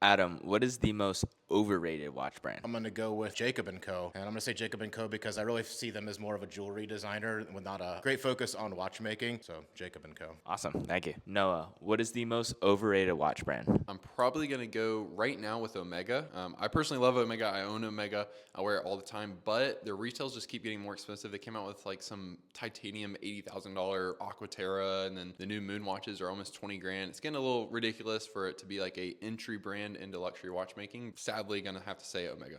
Adam, what is the most overrated watch brand? I'm going to go with Jacob & Co. And I'm going to say Jacob & Co. because I really see them as more of a jewelry designer with not a great focus on watchmaking. So Jacob & Co. Awesome. Thank you. Noah, what is the most overrated watch brand? I'm probably going to go right now with Omega. I personally love Omega. I own Omega. I wear it all the time, but their retails just keep getting more expensive. They came out with like some titanium $80,000 Aquaterra, and then the new Moon watches are almost 20 grand. It's getting a little ridiculous for it to be like a entry brand into luxury watchmaking. Sadly, going to have to say Omega.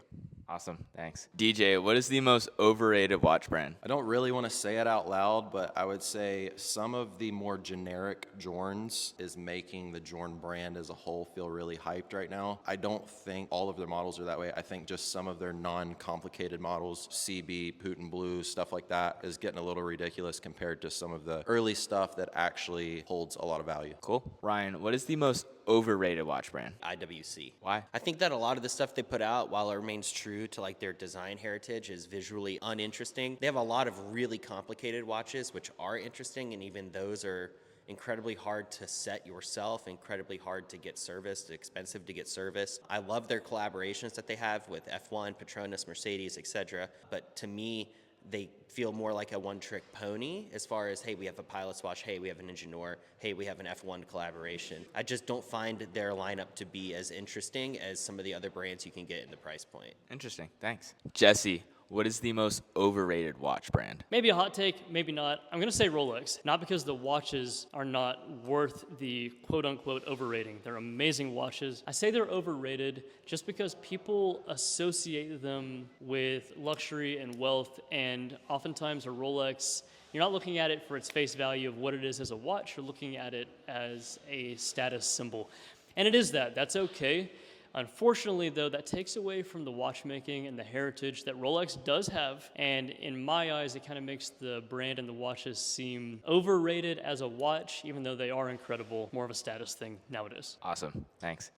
Awesome. Thanks. DJ, what is the most overrated watch brand? I don't really want to say it out loud, but I would say some of the more generic Jorns is making the Jorn brand as a whole feel really hyped right now. I don't think all of their models are that way. I think just some of their non-complicated models, CB, Putin Blue, stuff like that, is getting a little ridiculous compared to some of the early stuff that actually holds a lot of value. Cool. Ryan, what is the most overrated watch brand? IWC. Why? I think that a lot of the stuff they put out, while it remains true to like their design heritage, is visually uninteresting. They have a lot of really complicated watches, which are interesting, and even those are incredibly hard to set yourself, incredibly hard to get serviced, expensive to get serviced. I love their collaborations that they have with F1, Petronas, Mercedes, etc. But to me, they feel more like a one-trick pony as far as, hey, we have a pilot's watch, hey, we have an Ingenieur, hey, we have an F1 collaboration. I just don't find their lineup to be as interesting as some of the other brands you can get in the price point. Interesting. Thanks. Jesse, what is the most overrated watch brand? Maybe a hot take, maybe not. I'm going to say Rolex. Not because the watches are not worth the quote-unquote overrating. They're amazing watches. I say they're overrated just because people associate them with luxury and wealth, and oftentimes a Rolex, you're not looking at it for its face value of what it is as a watch. You're looking at it as a status symbol. And it is that. That's okay. Unfortunately, though, that takes away from the watchmaking and the heritage that Rolex does have, and in my eyes, it kind of makes the brand and the watches seem overrated as a watch, even though they are incredible, more of a status thing nowadays. Awesome. Thanks.